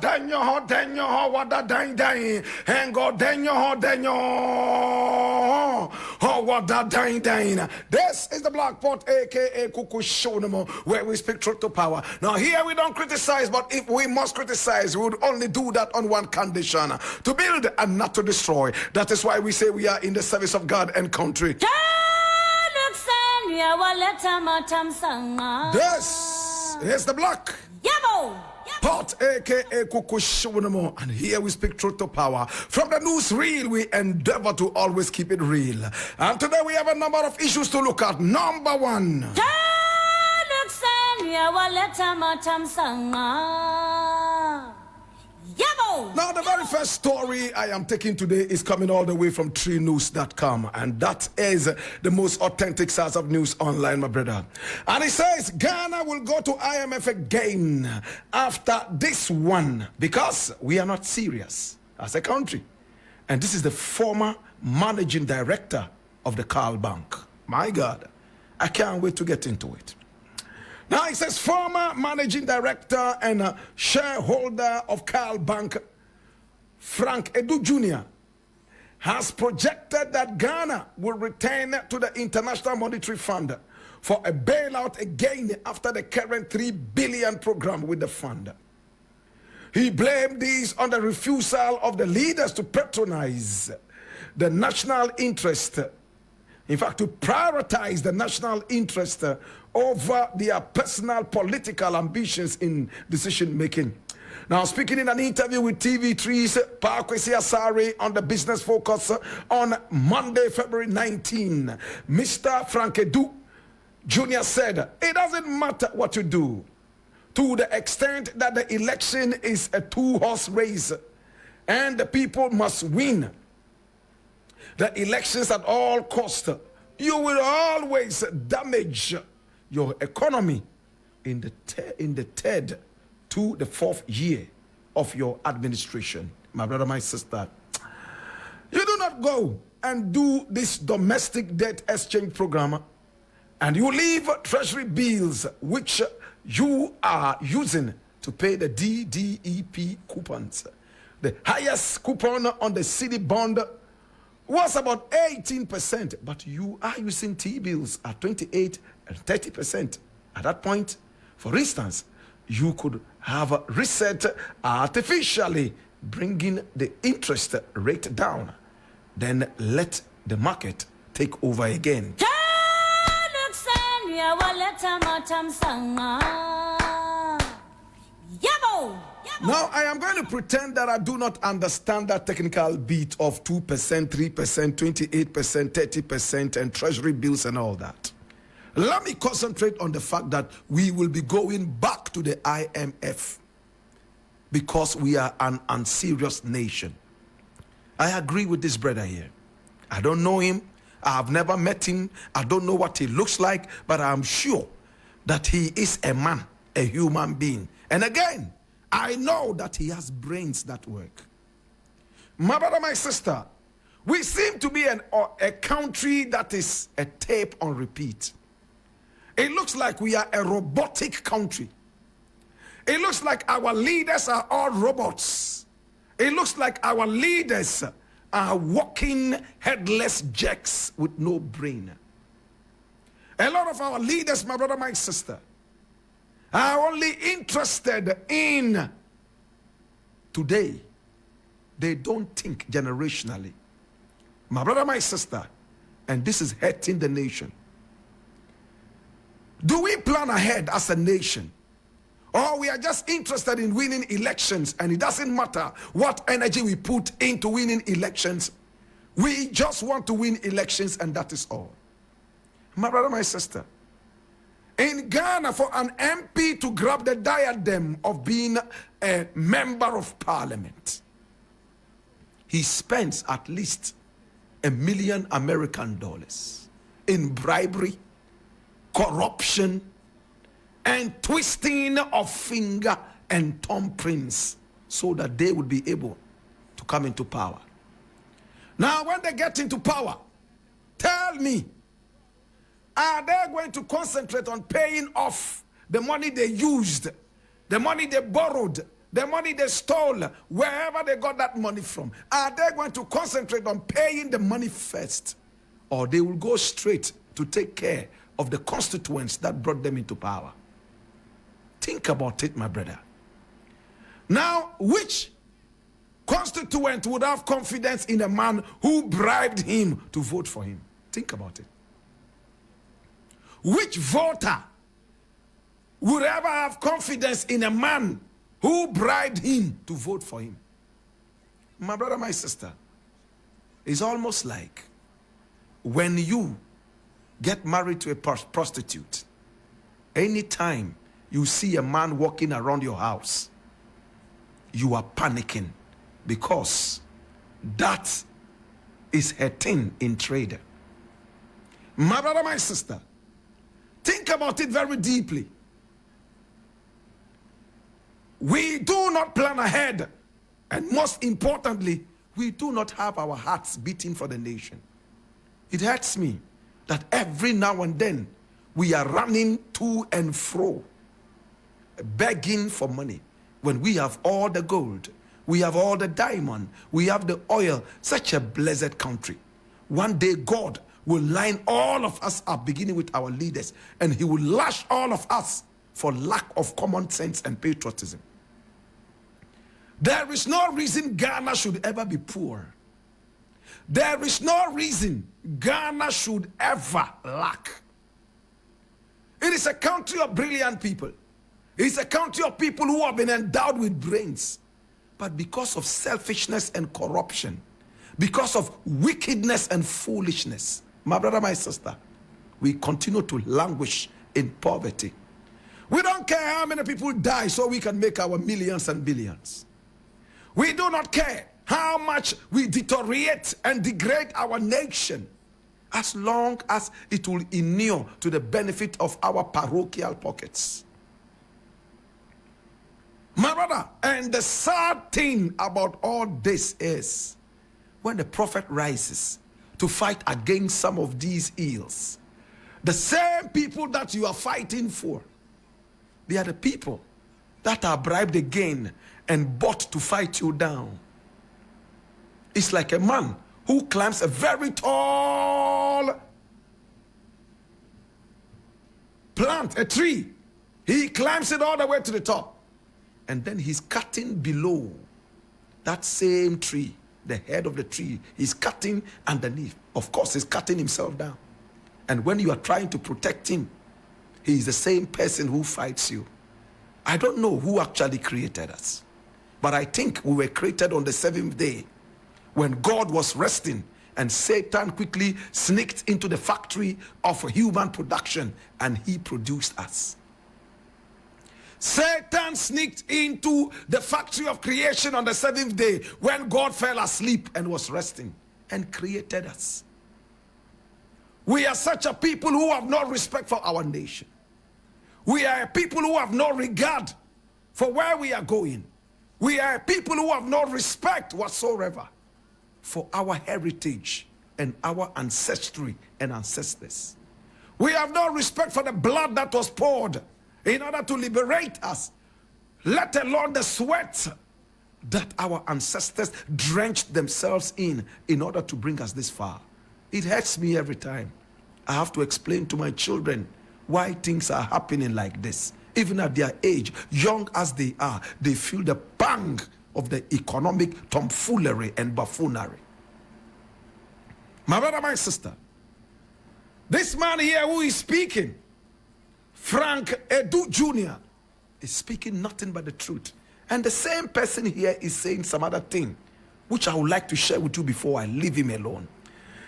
Danyo, wada dang, and go danyo, wada dang. This is the Black Pot, aka Kuku Shonamo, where we speak truth to power. Now, here we don't criticize, but if we must criticize, we would only do that on one condition: to build and not to destroy. That is why we say we are in the service of God and country. This is the Black Pot, aka Kukushunamo, and here we speak truth to power. From the news reel, we endeavor to always keep it real. And today we have a number of issues to look at. Number one. Now, the very first story I am taking today is coming all the way from TreeNews.com, and that is the most authentic source of news online, my brother. And it says Ghana will go to IMF again after this one because we are not serious as a country. And this is the former managing director of the Carl Bank. My God, I can't wait to get into it. Now, it says former managing director and shareholder of Carl Bank, Frank Edu Jr., has projected that Ghana will return to the International Monetary Fund for a bailout again after the current $3 billion program with the fund. He blamed this on the refusal of the leaders to patronize the national interest. In fact, to prioritize the national interest over their personal political ambitions in decision making. Now, speaking in an interview with TV3's Kwesi Pratt on the Business Focus on Monday, February 19, Mr. Frank Edu Jr. said, it doesn't matter what you do, to the extent that the election is a two-horse race and the people must win the elections at all costs. You will always damage your economy in the third to the fourth year of your administration. My brother, my sister, you do not go and do this domestic debt exchange program and you leave treasury bills which you are using to pay the DDEP coupons. The highest coupon on the city bond was about 18%, but you are using T-bills at 28 and 30%. At that point, for instance, you could have reset artificially, bringing the interest rate down. Then let the market take over again. Now, I am going to pretend that I do not understand that technical beat of 2%, 3%, 28%, 30%, and treasury bills and all that. Let me concentrate on the fact that we will be going back to the IMF because we are an unserious nation. I agree with this brother here. I don't know him. I have never met him. I don't know what he looks like, but I'm sure that he is a man, a human being. And again, I know that he has brains that work. My brother, my sister, we seem to be a country that is a tape on repeat. It looks like we are a robotic country. It looks like our leaders are all robots. It looks like our leaders are walking headless jacks with no brain. A lot of our leaders, my brother, my sister, are only interested in today. They don't think generationally. My brother, my sister, and this is hurting the nation. Do we plan ahead as a nation? Or we are just interested in winning elections and it doesn't matter what energy we put into winning elections. We just want to win elections and that is all. My brother, my sister, in Ghana, for an MP to grab the diadem of being a member of parliament, he spends at least $1 million American in bribery, corruption, and twisting of finger and thumb prints so that they would be able to come into power. Now, when they get into power, tell me, are they going to concentrate on paying off the money they used, the money they borrowed the money they stole, wherever they got that money from, are they going to concentrate on paying the money first? Or they will go straight to take care of the constituents that brought them into power? Think about it, my brother. Now, which constituent would have confidence in a man who bribed him to vote for him? Think about it. Which voter would ever have confidence in a man who bribed him to vote for him? My brother, my sister, it's almost like when you get married to a prostitute, anytime you see a man walking around your house, you are panicking, because that is her thing in trade. My brother, my sister, think about it very deeply. We do not plan ahead, and most importantly, we do not have our hearts beating for the nation. It hurts me that every now and then we are running to and fro, begging for money, when we have all the gold, we have all the diamond, we have the oil. Such a blessed country. One day God will line all of us up, beginning with our leaders, and he will lash all of us for lack of common sense and patriotism. There is no reason Ghana should ever be poor. There is no reason Ghana should ever lack. It is a country of brilliant people. It is a country of people who have been endowed with brains. But because of selfishness and corruption, because of wickedness and foolishness, my brother, my sister, we continue to languish in poverty. We don't care how many people die so we can make our millions and billions. We do not care how much we deteriorate and degrade our nation, as long as it will inure to the benefit of our parochial pockets. My brother, and the sad thing about all this is, when the prophet rises to fight against some of these ills, the same people that you are fighting for, they are the people that are bribed again and bought to fight you down. It's like a man who climbs a very tall plant, a tree. He climbs it all the way to the top. And then he's cutting below that same tree, the head of the tree. He's cutting underneath. Of course, he's cutting himself down. And when you are trying to protect him, he is the same person who fights you. I don't know who actually created us, but I think we were created on the seventh day, when God was resting and Satan quickly sneaked into the factory of human production and he produced us. Satan sneaked into the factory of creation on the seventh day when God fell asleep and was resting and created us. We are such a people who have no respect for our nation. We are a people who have no regard for where we are going. We are a people who have no respect whatsoever for our heritage and our ancestry and ancestors. We have no respect for the blood that was poured in order to liberate us, let alone the sweat that our ancestors drenched themselves in order to bring us this far. It hurts me every time I have to explain to my children why things are happening like this. Even at their age, young as they are, they feel the pang of the economic tomfoolery and buffoonery. My brother, my sister, this man here who is speaking, Kwesi Jr., is speaking nothing but the truth. And the same person here is saying some other thing, which I would like to share with you before I leave him alone.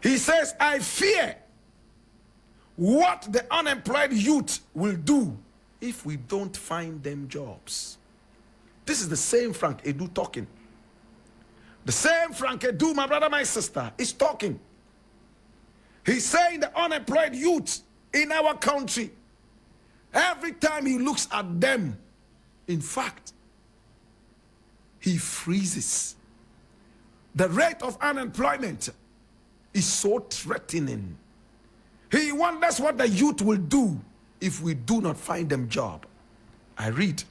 He says, I fear what the unemployed youth will do if we don't find them jobs. This is the same Kwesi talking. The same Kwesi, my brother, my sister, is talking. He's saying the unemployed youth in our country, every time he looks at them, in fact, he freezes. The rate of unemployment is so threatening. He wonders what the youth will do if we do not find them job. I read.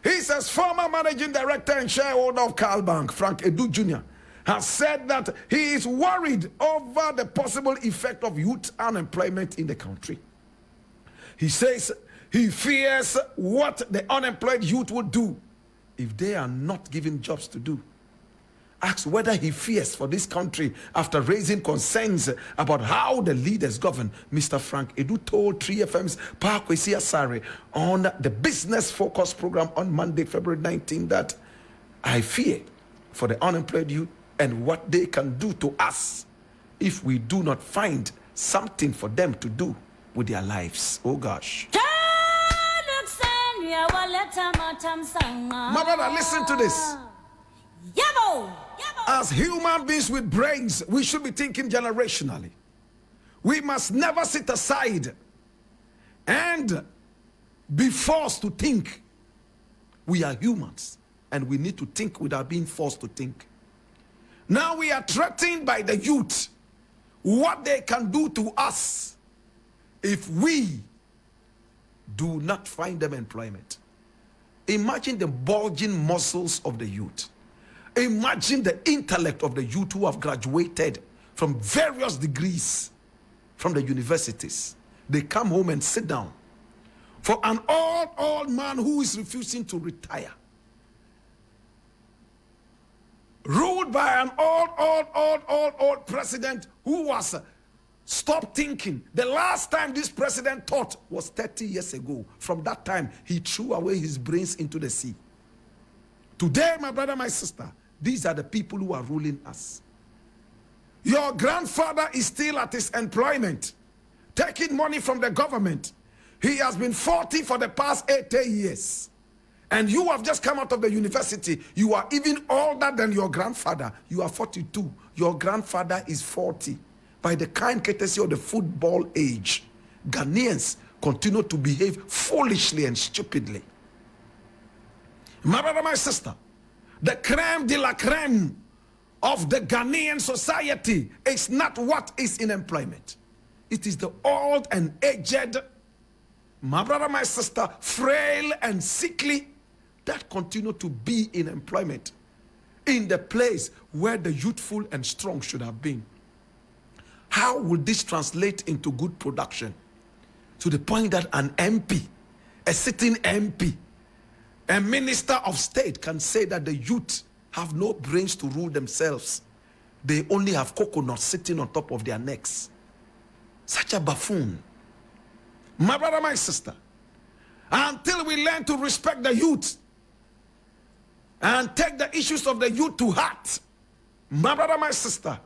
He says former managing director and shareholder of Carl Bank, Frank Edu Jr., has said that he is worried over the possible effect of youth unemployment in the country. He says he fears what the unemployed youth would do if they are not given jobs to do. Asks whether he fears for this country after raising concerns about how the leaders govern. Mr. Frank Edu told 3FM's Kwesi Pratt on the Business Focus program on Monday, February 19, that I fear for the unemployed youth and what they can do to us if we do not find something for them to do with their lives. Oh gosh. My brother, listen to this. As human beings with brains, we should be thinking generationally. We must never sit aside and be forced to think. We are humans and we need to think without being forced to think. Now we are threatened by the youth, what they can do to us if we do not find them employment. Imagine the bulging muscles of the youth. Imagine the intellect of the youth who have graduated from various degrees from the universities. They come home and sit down. For an old man who is refusing to retire, ruled by an old president who was stopped thinking. The last time this president thought was 30 years ago. From that time, he threw away his brains into the sea. Today, my brother, my sister, these are the people who are ruling us. Your grandfather is still at his employment, taking money from the government. He has been 40 for the past 80 years. And you have just come out of the university. You are even older than your grandfather. You are 42. Your grandfather is 40. By the kind courtesy of the football age, Ghanaians continue to behave foolishly and stupidly. My brother, my sister, the crème de la crème of the Ghanaian society is not what is in employment. It is the old and aged, my brother, my sister, frail and sickly that continue to be in employment in the place where the youthful and strong should have been. How will this translate into good production? To the point that an MP, a sitting MP, a minister of state can say that the youth have no brains to rule themselves. They only have coconuts sitting on top of their necks. Such a buffoon. My brother, my sister, until we learn to respect the youth and take the issues of the youth to heart, my brother, my sister,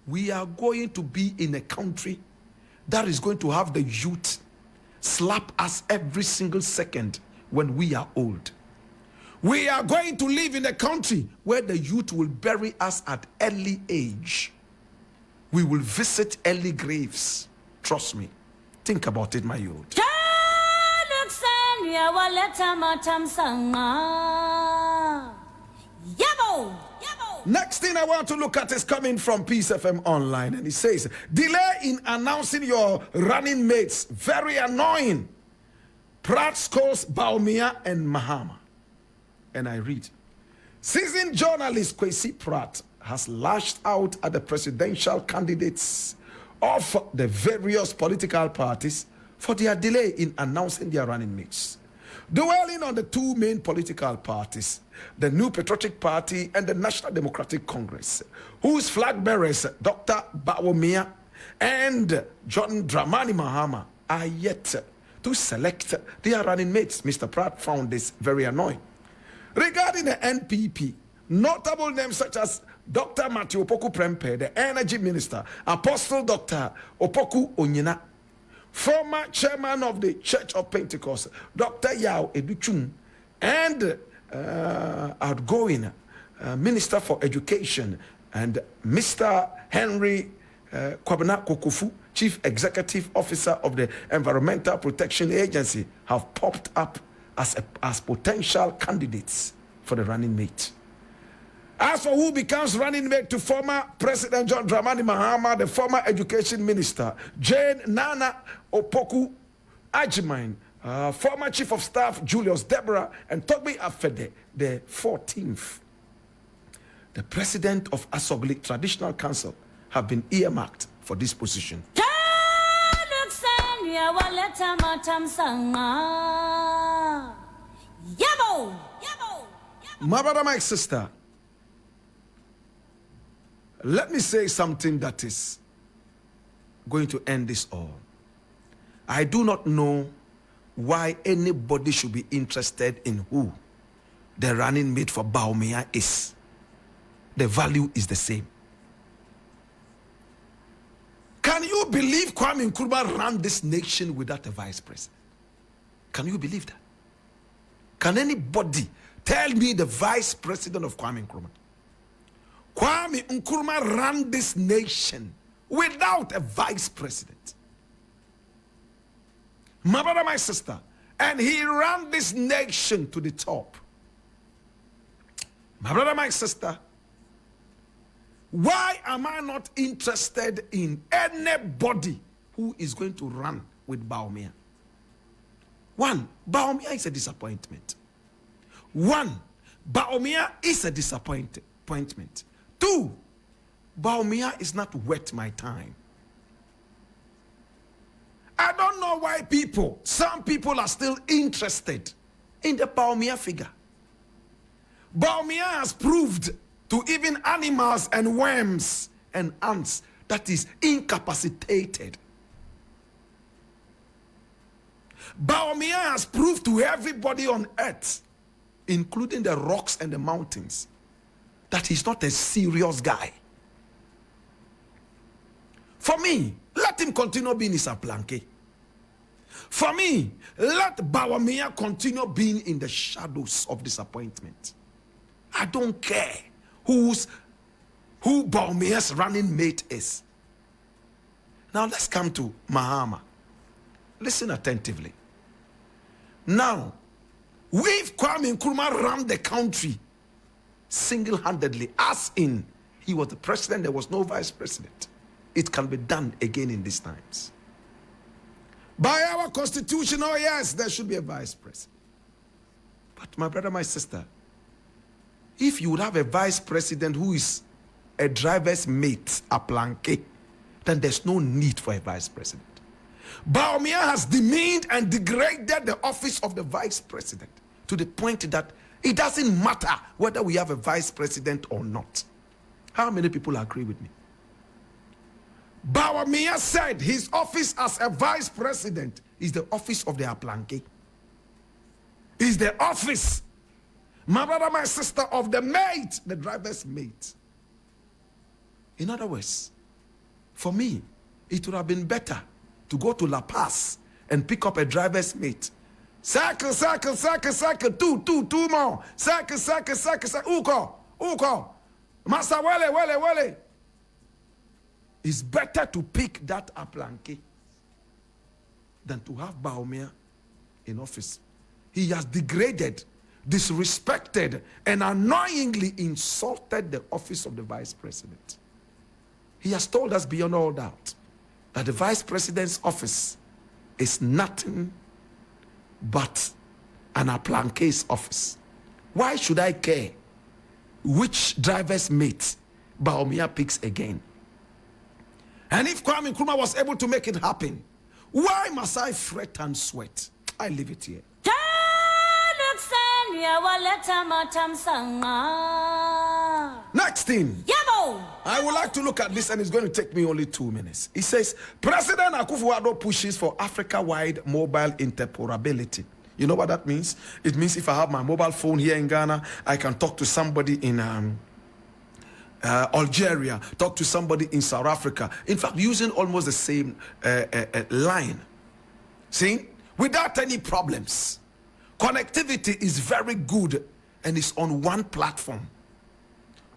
we are going to be in a country that is going to have the youth slap us every single second when we are old. We are going to live in a country where the youth will bury us at early age. We will visit early graves. Trust me. Think about it, my youth. Next thing I want to look at is coming from Peace FM Online, and it says, delay in announcing your running mates, very annoying. Pratt scores Bawumia and Mahama. And I read, seasoned journalist Kwesi Pratt has lashed out at the presidential candidates of the various political parties for their delay in announcing their running mates. Dwelling on the two main political parties, the New Patriotic Party and the National Democratic Congress, whose flag bearers, Dr. Bawumia and John Dramani Mahama, are yet to select their running mates. Mr. Pratt found this very annoying. Regarding the NPP, notable names such as Dr. Matthew Opoku Prempeh, the Energy Minister, Apostle Dr. Opoku Onyina, former chairman of the Church of Pentecost, Dr. Yao Educhun, and outgoing Minister for Education, and Mr. Henry Kwabena Kokofu, Chief Executive Officer of the Environmental Protection Agency, have popped up as potential candidates for the running mate. As for who becomes running mate to former President John Dramani Mahama, the former Education Minister, Jane Nana Opoku Agyeman, Former Chief of Staff Julius Deborah and Togbe Afede, the 14th. The President of Asogli Traditional Council have been earmarked for this position. My brother, my sister, let me say something that is going to end this all. I do not know why anybody should be interested in who the running mate for Bawumia is. The value is the same. Can you believe Kwame Nkrumah ran this nation without a vice president? Can you believe that? Can anybody tell me the vice president of Kwame Nkrumah? Kwame Nkrumah ran this nation without a vice president. My brother, my sister, and he ran this nation to the top. My brother, my sister, why am I not interested in anybody who is going to run with Bawumia? One, Bawumia is a disappointment. Bawumia is a disappointment. Two, Bawumia is not worth my time. I don't know why some people are still interested in the Bawumia figure. Bawumia has proved to even animals and worms and ants that is incapacitated. Bawumia has proved to everybody on earth, including the rocks and the mountains, that he's not a serious guy. For me, let him continue being his aplanke. For me, let Bawumia continue being in the shadows of disappointment. I don't care who Bawumia's running mate is. Now let's come to Mahama. Listen attentively. Now, if Kwame Nkrumah ran the country single-handedly, as in he was the president, there was no vice president, it can be done again in these times. By our constitution, oh yes, there should be a vice president. But my brother, my sister, if you would have a vice president who is a driver's mate, a planke, then there's no need for a vice president. Bawumia has demeaned and degraded the office of the vice president to the point that it doesn't matter whether we have a vice president or not. How many people agree with me? Bawumia said his office as a vice president is the office of the aplanke. Is the office, my brother, my sister, of the mate, the driver's mate. In other words, for me, it would have been better to go to La Paz and pick up a driver's mate. Circle, two more. Circle, uko. Master wele. It's better to pick that aplanke than to have Bawumia in office. He has degraded, disrespected, and annoyingly insulted the office of the vice president. He has told us beyond all doubt that the vice president's office is nothing but an aplanke's office. Why should I care which driver's mate Bawumia picks again? And if Kwame Nkrumah was able to make it happen, why must I fret and sweat? I leave it here. Next thing, I would like to look at this, and it's going to take me only 2 minutes. It says, President Akufo-Addo pushes for Africa-wide mobile interoperability. You know what that means? It means if I have my mobile phone here in Ghana, I can talk to somebody in Algeria, talk to somebody in South Africa. In fact, using almost the same line. See? Without any problems. Connectivity is very good and it's on one platform.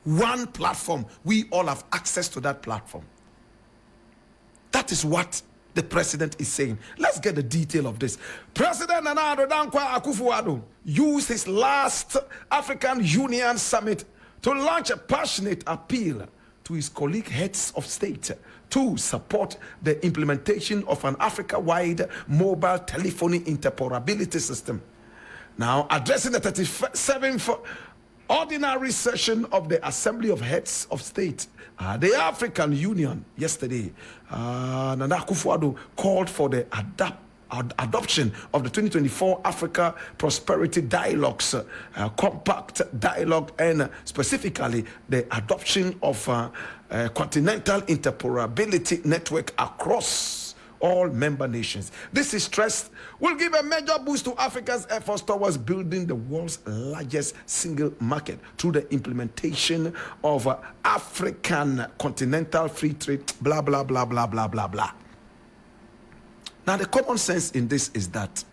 One platform. We all have access to that platform. That is what the president is saying. Let's get the detail of this. President Nana Addo Dankwa Akufo-Addo used his last African Union summit to launch a passionate appeal to his colleague heads of state to support the implementation of an Africa-wide mobile telephony interoperability system. Now, addressing the 37th ordinary session of the Assembly of Heads of State, the African Union yesterday, Nana Akufo-Addo called for the adoption of the 2024 Africa Prosperity Dialogues, compact dialogue, and specifically the adoption of continental interoperability network across all member nations. This is stressed will give a major boost to Africa's efforts towards building the world's largest single market through the implementation of African continental free trade, blah, blah, blah, blah, blah, blah, blah. Now, the common sense in this is that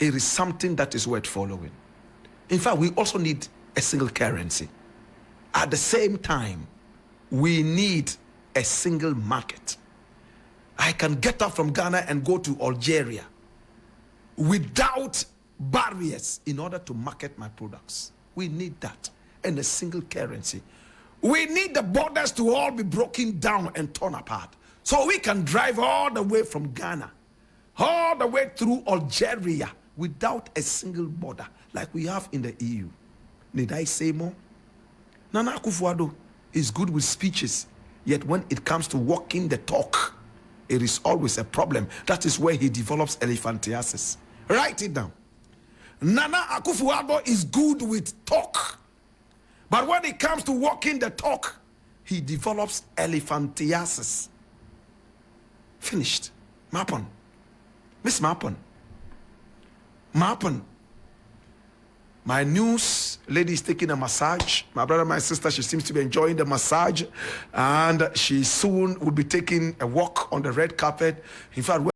it is something that is worth following. In fact, we also need a single currency. At the same time, we need a single market. I can get up from Ghana and go to Algeria without barriers in order to market my products. We need that, and a single currency. We need the borders to all be broken down and torn apart so we can drive all the way from Ghana, all the way through Algeria without a single border like we have in the EU. Need I say more? Nana Akufo-Addo is good with speeches, yet when it comes to walking the talk, it is always a problem. That is where he develops elephantiasis. Write it down. Nana Akufo-Addo is good with talk, but when it comes to walking the talk, he develops elephantiasis. Finished. Mappon. Miss Mappon. Mappon. My news lady is taking a massage. My brother, my sister, she seems to be enjoying the massage. And she soon will be taking a walk on the red carpet. In fact,